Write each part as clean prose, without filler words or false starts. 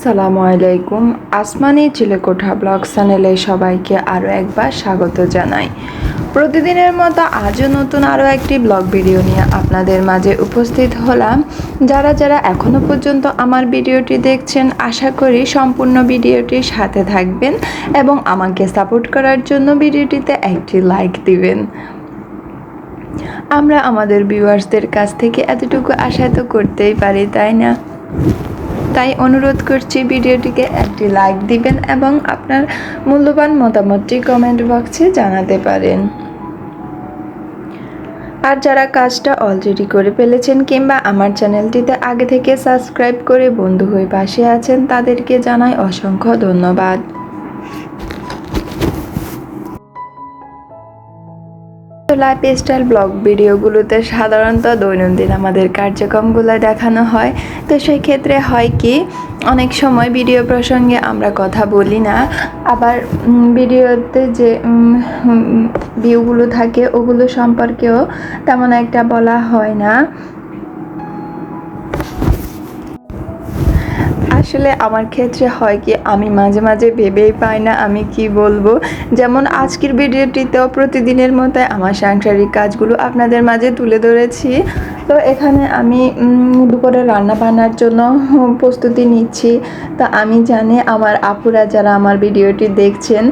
আসসালামু আলাইকুম। আসমানি চিলেকোঠা ব্লগ চ্যানেলে সবাইকে আরও একবার স্বাগত জানাই। প্রতিদিনের মতো আজও নতুন আরও একটি ব্লগ ভিডিও নিয়ে আপনাদের মাঝে উপস্থিত হলাম। যারা এখনও পর্যন্ত আমার ভিডিওটি দেখছেন, আশা করি সম্পূর্ণ ভিডিওটির সাথে থাকবেন এবং আমাকে সাপোর্ট করার জন্য ভিডিওটিতে একটি লাইক দিবেন। আমরা আমাদের ভিউয়ার্সদের কাছ থেকে এতটুকু আশা তো করতেই পারি, তাই না? তাই অনুরোধ করছি ভিডিওটিকে একটি লাইক দিবেন এবং আপনার মূল্যবান মতামতটি কমেন্ট বক্সে জানাতে পারেন। আর যারা কাজটা অলরেডি করে ফেলেছেন কিংবা আমার চ্যানেলটিতে আগে থেকে সাবস্ক্রাইব করে বন্ধু হয়ে পাশে আছেন, তাদেরকে জানাই অসংখ্য ধন্যবাদ। লাইফস্টাইল ব্লগ ভিডিওগুলোতে সাধারণত দৈনন্দিন আমাদের কার্যক্রমগুলো দেখানো হয়। তো সেই ক্ষেত্রে হয় কি, অনেক সময় ভিডিও প্রসঙ্গে আমরা কথা বলি না, আবার ভিডিওতে যে ভিউগুলো থাকে ওগুলো সম্পর্কেও তেমন একটা বলা হয় না। আসলে আমার ক্ষেত্রে হয় কি, আমি মাঝে মাঝে ভেবেই পাই না আমি কি বলবো। যেমন আজকের ভিডিওটিতেও প্রতিদিনের মতো আমার সাংসারিক কাজগুলো আপনাদের মাঝে তুলে ধরেছি। তো এখানে আমি দুপুরে রান্না বান্নার জন্য প্রস্তুতি নিচ্ছি। তা আমি জানি আমার আপুরা যারা আমার ভিডিওটি দেখছেন,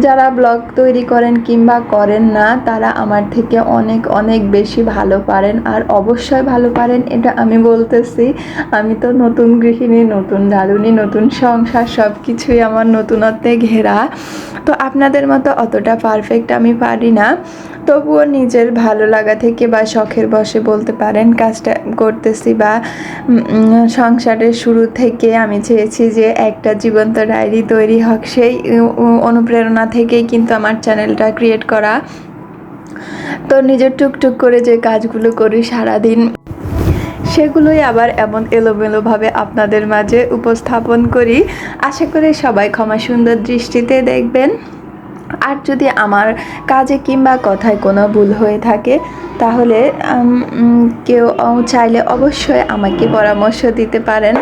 যারা ব্লগ তৈরি করেন কিংবা করেন না, তারা আমার থেকে অনেক অনেক বেশি ভালো পারেন, আর অবশ্যই ভালো পারেন এটা আমি বলতেছি। আমি তো নতুন গৃহিণী, নতুন দারুণী, নতুন সংসার, সব কিছুই আমার নতুনত্বে ঘেরা। তো আপনাদের মতো অতটা পারফেক্ট আমি পারি না, তবুও নিজের ভালো লাগা থেকে বা শখের বশে বলতে পারেন কাজটা করতেছি। বা সংসারের শুরু থেকে আমি চেয়েছি যে একটা জীবন্ত ডায়েরি তৈরি হোক, সেই অনুপ্রেরণা থেকেই কিন্তু আমার চ্যানেলটা ক্রিয়েট করা। তো নিজের টুকটুক করে যে কাজগুলো করি সারাদিন, সেগুলোই আবার এমন এলোমেলোভাবে আপনাদের মাঝে উপস্থাপন করি। আশা করি সবাই ক্ষমা সুন্দর দৃষ্টিতে দেখবেন। আর যদি আমার কাজে কিংবা কথায় কোনো ভুল হয়ে থাকে, তাহলে কেউ চাইলে অবশ্যই আমাকে পরামর্শ দিতে পারেন।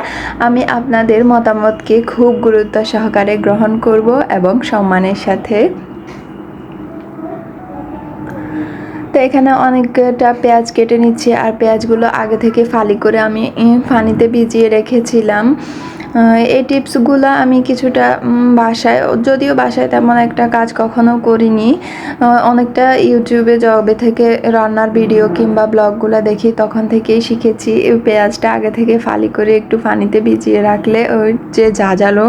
আমি আপনাদের মতামতকে খুব গুরুত্ব সহকারে গ্রহণ করব এবং সম্মানের সাথে। তো এখানে অনেকটা পেঁয়াজ কেটে নিচ্ছি, আর পেঁয়াজগুলো আগে থেকে ফালি করে আমি পানিতে ভিজিয়ে রেখেছিলাম। এই টিপসগুলো আমি কিছুটা বাসায়, যদিও বাসায় তেমন একটা কাজ কখনো করিনি, অনেকটা ইউটিউবে যবে থেকে রান্নার ভিডিও কিংবা ব্লগগুলো দেখি তখন থেকেই শিখেছি। পেঁয়াজটা আগে থেকে ফালি করে একটু পানিতে ভিজিয়ে রাখলে ওই যে ঝাঁঝালো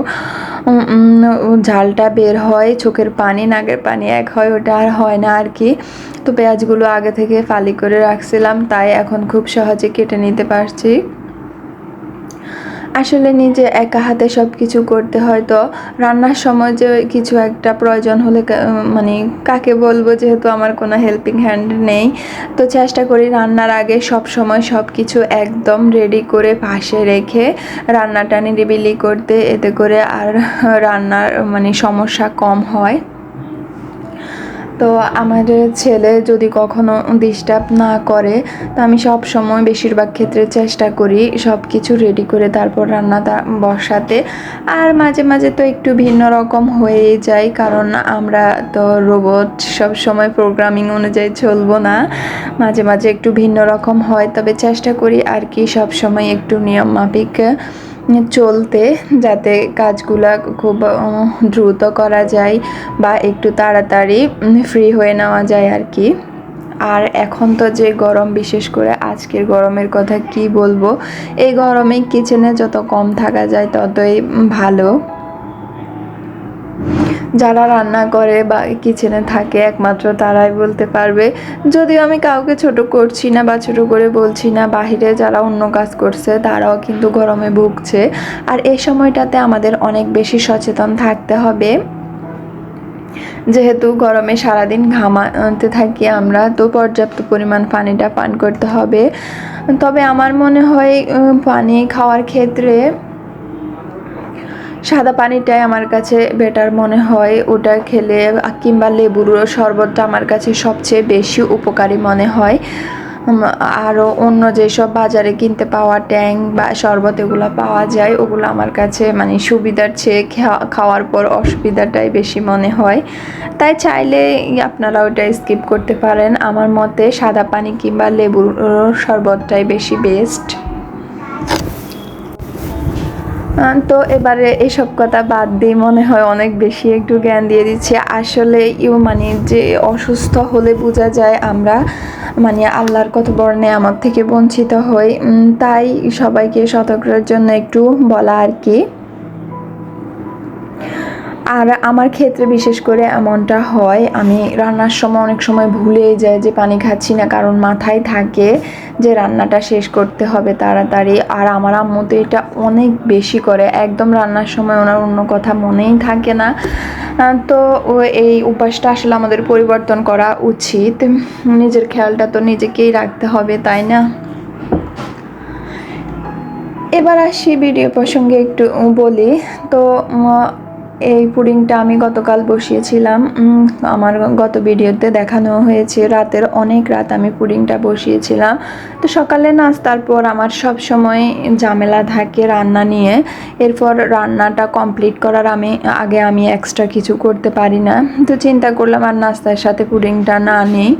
ঝালটা বের হয়, চোখের পানি নাকের পানি এক হয়, ওটা আর হয় না আর কি। তো পেঁয়াজগুলো আগে থেকে ফালি করে রাখছিলাম, তাই এখন খুব সহজে কেটে নিতে পারছি। আসলে নিজে একা হাতে সব কিছু করতে হয়, তো রান্নার সময় যে কিছু একটা প্রয়োজন হলে মানে কাকে বলবো, যেহেতু আমার কোনো হেল্পিং হ্যান্ড নেই। তো চেষ্টা করি রান্নার আগে সব সময় সব কিছু একদম রেডি করে পাশে রেখে রান্নাটা নিরিবিলি করতে, এতে করে আর রান্নার সমস্যা কম হয়। তো আমার ছেলে যদি কখনো ডিস্টার্ব না করে, তো আমি সব সময় বেশিরভাগ ক্ষেত্রে চেষ্টা করি সব কিছু রেডি করে তারপর রান্নাটা বসাতে। আর মাঝে মাঝে তো একটু ভিন্ন রকম হয়েই যায়, কারণ আমরা তো রোবট, সব সময় প্রোগ্রামিং অনুযায়ী চলবো না। মাঝে মাঝে একটু ভিন্ন রকম হয়, তবে চেষ্টা করি আর কি সব সময় একটু নিয়ম মাফিক চলতে, যাতে কাজগুলা খুব দ্রুত করা যায় বা একটু তাড়াতাড়ি ফ্রি হয়ে নেওয়া যায় আর কি। আর এখন তো যে গরম, বিশেষ করে আজকের গরমের কথা কি বলবো, এই গরমে কিচেনে যত কম থাকা যায় ততই ভালো। যারা রান্না করে বা কিচেনে থাকে একমাত্র তারাই বলতে পারবে। যদিও আমি কাউকে ছোট করছি না বা ছোট করে বলছি না, বাহিরে যারা অন্য কাজ করছে তারাও কিন্তু গরমে ভুগছে। আর এই সময়টাতে আমাদের অনেক বেশি সচেতন থাকতে হবে, যেহেতু গরমে সারাদিন ঘামাতে থাকি আমরা, তো পর্যাপ্ত পরিমাণ পানিটা পান করতে হবে। তবে আমার মনে হয় পানি খাওয়ার ক্ষেত্রে সাদা পানিটাই আমার কাছে বেটার মনে হয়। ওটা খেলে কিংবা লেবুর শরবতটা আমার কাছে সবচেয়ে বেশি উপকারী মনে হয়। আরও অন্য যেসব বাজারে কিনতে পাওয়া ট্যাং বা শরবত এগুলো পাওয়া যায়, ওগুলো আমার কাছে মানে সুবিধার চেয়ে খাওয়ার পর অসুবিধাটাই বেশি মনে হয়। তাই চাইলে আপনারা ওটা স্কিপ করতে পারেন। আমার মতে সাদা পানি কিংবা লেবুর শরবতটাই বেশি বেস্ট। তো এবারে এসব কথা বাদ দিয়ে মনে হয় অনেক বেশি একটু জ্ঞান দিয়ে দিচ্ছি। আসলে মানে যে অসুস্থ হলে বোঝা যায় আমরা মানে আল্লাহর কত বড় নেয়ামত থেকে বঞ্চিত হই। তাই সবাইকে সতর্কের জন্য একটু বলা আর কি। আর আমার ক্ষেত্রে বিশেষ করে এমনটা হয়, আমি রান্নার সময় অনেক সময় ভুলেই যাই যে পানি খাচ্ছি না, কারণ মাথায় থাকে যে রান্নাটা শেষ করতে হবে তাড়াতাড়ি। আর আমার আম্মু তো এটা অনেক বেশি করে, একদম রান্নার সময় ওনার অন্য কথা মনেই থাকে না। তো এই অভ্যাসটা আসলে আমাদের পরিবর্তন করা উচিত। নিজের খেয়ালটা তো নিজেকেই রাখতে হবে, তাই না? এবার আসি ভিডিও প্রসঙ্গে একটু বলি। তো এই পুডিংটা আমি গতকাল বসিয়েছিলাম। আমার গত ভিডিওতে দেখানো হয়েছে রাতের অনেক রাত আমি পুডিংটা বসিয়েছিলাম। তো সকালে নাস্তার পর আমার সব সময় ঝামেলা থাকে রান্না নিয়ে। এরপর রান্নাটা কমপ্লিট করার আগে আমি এক্সট্রা কিছু করতে পারি না। তো চিন্তা করলাম আর নাস্তার সাথে পুডিংটা না নেই,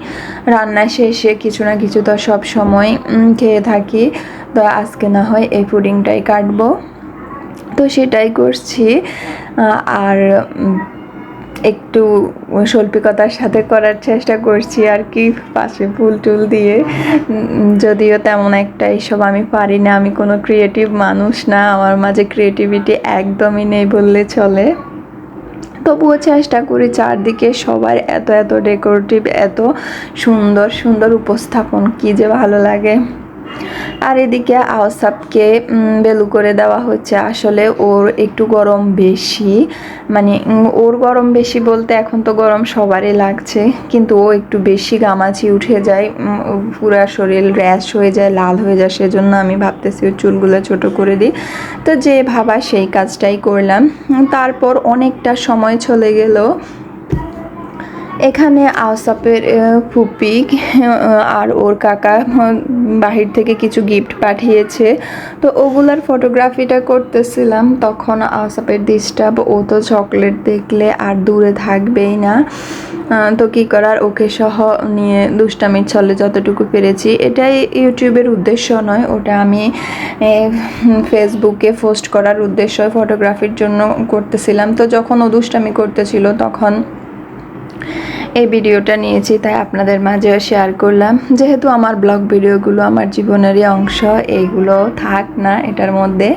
রান্না শেষে কিছু না কিছু তো সব সময় খেয়ে থাকি। তো আজকে না হয় এই পুডিংটাই কাটবো। তো সেটাই করছি। আর একটু শৈল্পিকতার সাথে করার চেষ্টা করছি আর কি, পাশে ফুল টুল দিয়ে। যদিও তেমন একটা এইসব আমি পারি না, আমি কোনো ক্রিয়েটিভ মানুষ না, আমার মাঝে ক্রিয়েটিভিটি একদমই নেই বললে চলে। তবুও চেষ্টা করি চারদিকে সবার এত এত ডেকোরেটিভ, এত সুন্দর সুন্দর উপস্থাপন, কি যে ভালো লাগে। আর এদিকে আওসাবকে বেলু করে দেওয়া হচ্ছে। আসলে ওর একটু গরম বেশি, মানে ওর গরম বেশি বলতে এখন তো গরম সবারই লাগছে, কিন্তু ও একটু বেশি ঘামাচি উঠে যায়, পুরা শরীর র্যাশ হয়ে যায়, লাল হয়ে যায়। সেজন্য আমি ভাবতেছি ওর চুলগুলো ছোট করে দিই। তো যে ভাবা সেই কাজটাই করলাম। তারপর অনেকটা সময় চলে গেল। এখানে আওসাপের ফুপি আর ওর কাকা বাহির থেকে কিছু গিফট পাঠিয়েছে, তো ওগুলার ফটোগ্রাফিটা করতেছিলাম। তখন আওসাপের ডিস্টার্ব, ও তো চকলেট দেখলে আর দূরে থাকবেই না। তো কী করার, ওকে সহ নিয়ে দুষ্টামির ছলে যতটুকু পেরেছি। এটাই ইউটিউবের উদ্দেশ্য নয়, ওটা আমি ফেসবুকে পোস্ট করার উদ্দেশ্য ফটোগ্রাফির জন্য করতেছিলাম। তো যখন ও দুষ্টামি করতেছিল তখন এই ভিডিওটা নিয়েছি, তাই আপনাদের মাঝে শেয়ার করলাম। যেহেতু আমার ব্লগ ভিডিওগুলো আমার জীবনেরই অংশ, এইগুলো থাক না এটার মধ্যে।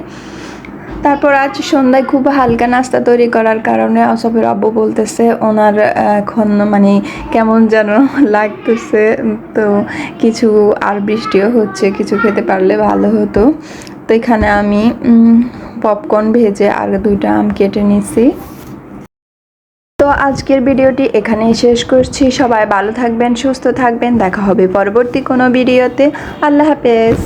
তারপর আজ সন্ধ্যায় খুব হালকা নাস্তা তৈরি করার কারণে আওসাফের আব্বু বলতেছে ওনার এখন মানে কেমন যেন লাগতেছে। তো কিছু আর বৃষ্টিও হচ্ছে, কিছু খেতে পারলে ভালো হতো। তো এখানে আমি পপকর্ন ভেজে আর 2টা আম কেটে নিছি। তো আজকের ভিডিওটি এখানেই শেষ করছি। সবাই ভালো থাকবেন, সুস্থ থাকবেন, দেখা হবে পরবর্তী কোনো ভিডিওতে। আল্লাহ হাফেজ।